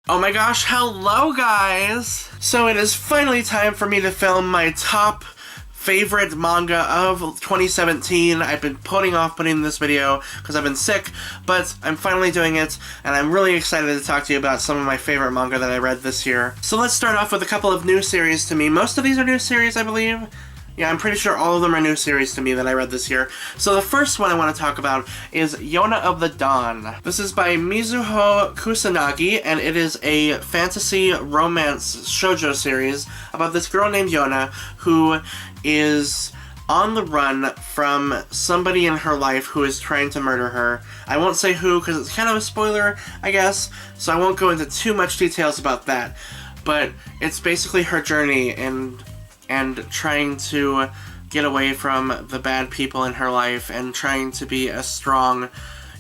Oh my gosh, hello guys! So it is finally time for me to film my top favorite manga of 2017. I've been putting off putting this video because I've been sick, but I'm finally doing it, and I'm really excited to talk to you about some of my favorite manga that I read this year. So let's start off with a couple of new series to me. Most of these are new series, I believe. Yeah, I'm pretty sure all of them are new series to me that I read this year. So the first one I want to talk about is Yona of the Dawn. This is by Mizuho Kusanagi, and it is a fantasy romance shoujo series about this girl named Yona who is on the run from somebody in her life who is trying to murder her. I won't say who because it's kind of a spoiler, I guess, so I won't go into too much details about that. But it's basically her journey and trying to get away from the bad people in her life and trying to be a strong,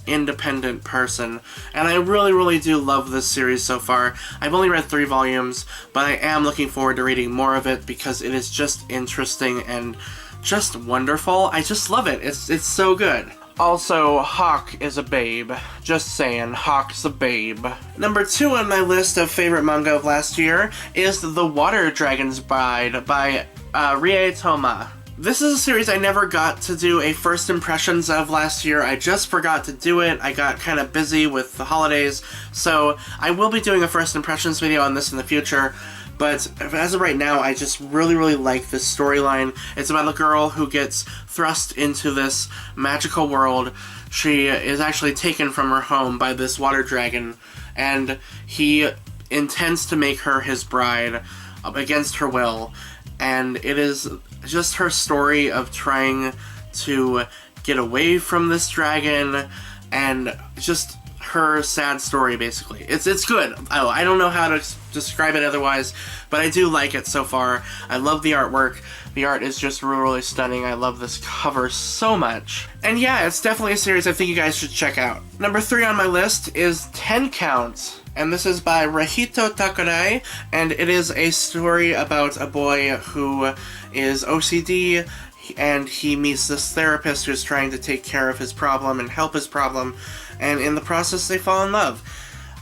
independent person. And I really do love this series so far. I've only read 3 volumes, but I am looking forward to reading more of it because it is just interesting and just wonderful. I just love it. It's so good. Also, Hawk is a babe. Just saying, Hawk's a babe. Number 2 on my list of favorite manga of last year is The Water Dragon's Bride by Rie Toma. This is a series I never got to do a first impressions of last year. I just forgot to do it. I got kind of busy with the holidays, so I will be doing a first impressions video on this in the future. But as of right now, I just really like this storyline. It's about a girl who gets thrust into this magical world. She is actually taken from her home by this water dragon, and he intends to make her his bride against her will. And it is just her story of trying to get away from this dragon, and just her sad story, basically. It's good. I don't know how to describe it otherwise, but I do like it so far. I love the artwork. The art is just really stunning. I love this cover so much. And yeah, it's definitely a series I think you guys should check out. Number 3 on my list is 10 Count. And this is by Rahito Takarai, and it is a story about a boy who is OCD, and he meets this therapist who's trying to take care of his problem and help his problem, and in the process they fall in love.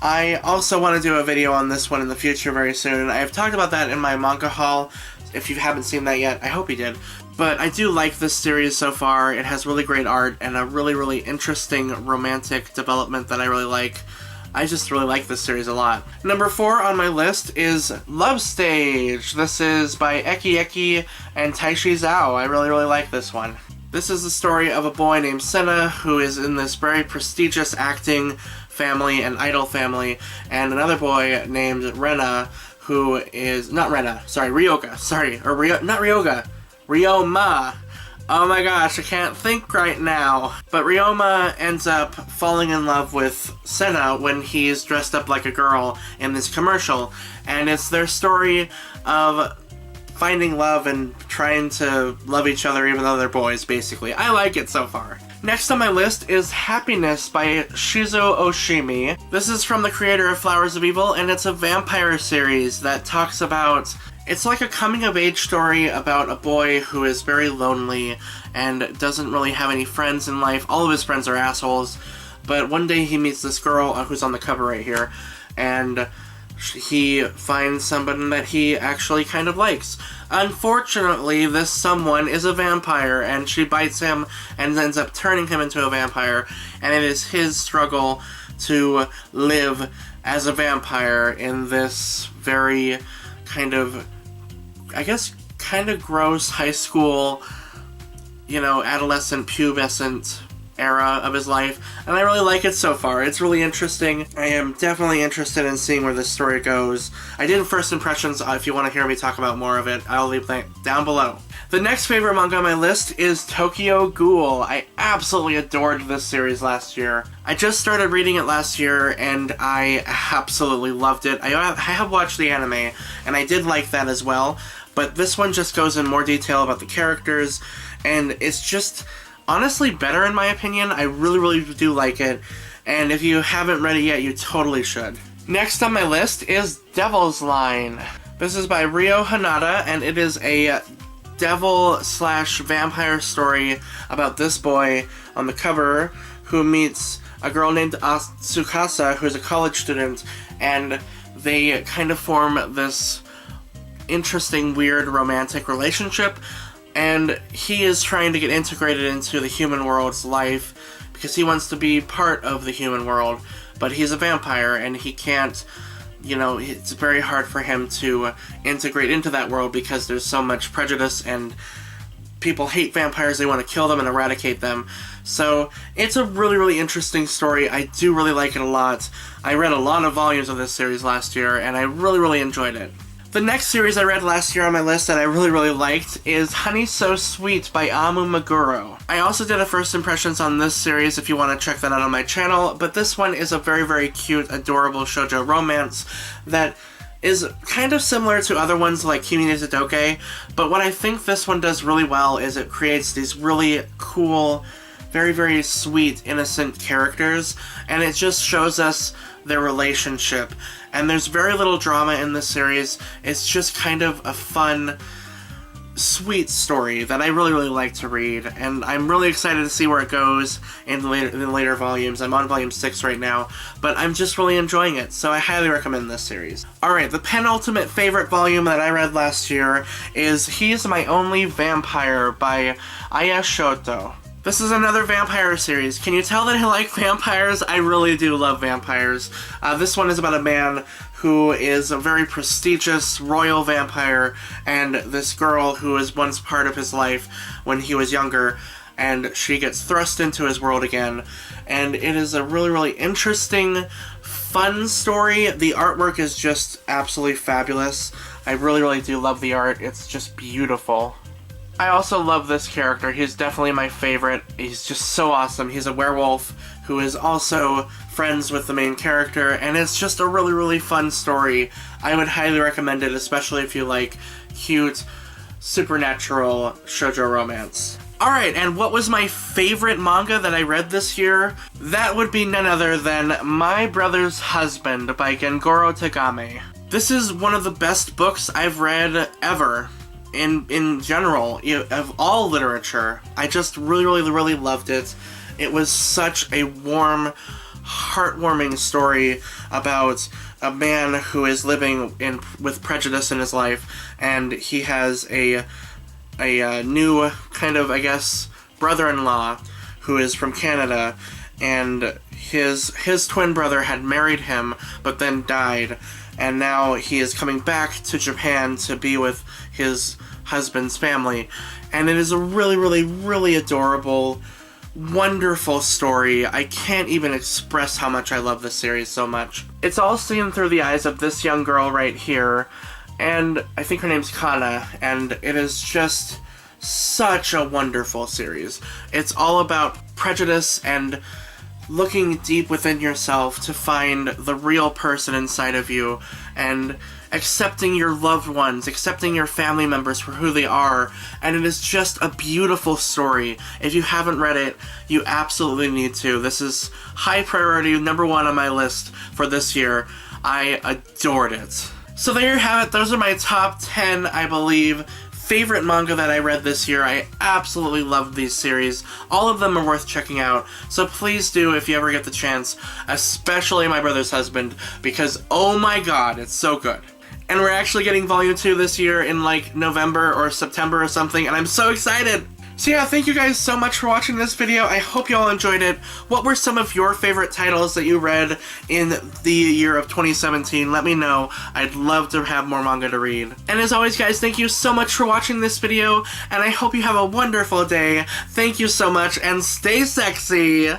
I also want to do a video on this one in the future very soon. I have talked about that in my manga haul. If you haven't seen that yet, I hope you did. But I do like this series so far. It has really great art and a really interesting romantic development that I really like. I just really like this series a lot. Number 4 on my list is Love Stage. This is by Eki Eki and Taishi Zhao. I really like this one. This is the story of a boy named Senna who is in this very prestigious acting family and idol family, and another boy named Rena who is, not Rena, sorry, Ryoga, sorry, or not Ryoga, Ryoma. Oh my gosh, I can't think right now. But Ryoma ends up falling in love with Senna when he's dressed up like a girl in this commercial. And it's their story of finding love and trying to love each other even though they're boys, basically. I like it so far. Next on my list is Happiness by Shizo Oshimi. This is from the creator of Flowers of Evil, and it's a vampire series that talks about... It's like a coming-of-age story about a boy who is very lonely and doesn't really have any friends in life. All of his friends are assholes, but one day he meets this girl who's on the cover right here, and he finds someone that he actually kind of likes. Unfortunately, this someone is a vampire, and she bites him and ends up turning him into a vampire, and it is his struggle to live as a vampire in this very kind of, I guess, kind of gross high school, you know, adolescent, pubescent era of his life, and I really like it so far. It's really interesting. I am definitely interested in seeing where this story goes. I did first impressions. If you want to hear me talk about more of it, I'll leave that down below. The next favorite manga on my list is Tokyo Ghoul. I absolutely adored this series last year. I just started reading it last year, and I absolutely loved it. I have watched the anime, and I did like that as well, but this one just goes in more detail about the characters, and it's just honestly better in my opinion. I really do like it, and if you haven't read it yet, you totally should. Next on my list is Devil's Line. This is by Ryo Hanada, and it is a devil/vampire story about this boy on the cover who meets a girl named Tsukasa, who's a college student, and they kind of form this interesting, weird, romantic relationship, and he is trying to get integrated into the human world's life because he wants to be part of the human world, but he's a vampire and he can't, you know, it's very hard for him to integrate into that world because there's so much prejudice and people hate vampires, they want to kill them and eradicate them. So it's a really, really interesting story. I do really like it a lot. I read a lot of volumes of this series last year and I really, really enjoyed it. The next series I read last year on my list that I really, really liked is Honey So Sweet by Amu Maguro. I also did a first impressions on this series if you want to check that out on my channel, but this one is a very, very cute, adorable shoujo romance that is kind of similar to other ones like Kimi no Todoke, but what I think this one does really well is it creates these really cool, very, very sweet, innocent characters, and it just shows us their relationship. And there's very little drama in this series. It's just kind of a fun, sweet story that I really, really like to read, and I'm really excited to see where it goes in the later volumes. I'm on volume 6 right now, but I'm just really enjoying it, so I highly recommend this series. Alright, the penultimate favorite volume that I read last year is He's My Only Vampire by Aya Shoto. This is another vampire series. Can you tell that I like vampires? I really do love vampires. This one is about a man who is a very prestigious royal vampire, and this girl who was once part of his life when he was younger, and she gets thrust into his world again. And it is a really, really interesting, fun story. The artwork is just absolutely fabulous. I really, really do love the art. It's just beautiful. I also love this character. He's definitely my favorite. He's just so awesome. He's a werewolf who is also friends with the main character, and it's just a really, really fun story. I would highly recommend it, especially if you like cute, supernatural shoujo romance. Alright, and what was my favorite manga that I read this year? That would be none other than My Brother's Husband by Gengoro Tagame. This is one of the best books I've read ever. In general, of all literature. I just really, really, really loved it. It was such a warm, heartwarming story about a man who is living with prejudice in his life, and he has a new kind of, I guess, brother-in-law who is from Canada, and his twin brother had married him but then died, and now he is coming back to Japan to be with his husband's family. And it is a really, really, really adorable, wonderful story. I can't even express how much I love this series so much. It's all seen through the eyes of this young girl right here, and I think her name's Kana, and it is just such a wonderful series. It's all about prejudice and looking deep within yourself to find the real person inside of you, and accepting your loved ones, accepting your family members for who they are, and it is just a beautiful story. If you haven't read it, you absolutely need to. This is high priority, #1 on my list for this year. I adored it. So there you have it. Those are my top 10, I believe, favorite manga that I read this year. I absolutely loved these series. All of them are worth checking out, so please do if you ever get the chance, especially My Brother's Husband, because oh my god, it's so good. And we're actually getting volume 2 this year in like November or September or something, and I'm so excited! So yeah, thank you guys so much for watching this video. I hope you all enjoyed it. What were some of your favorite titles that you read in the year of 2017? Let me know. I'd love to have more manga to read. And as always, guys, thank you so much for watching this video, and I hope you have a wonderful day. Thank you so much, and stay sexy!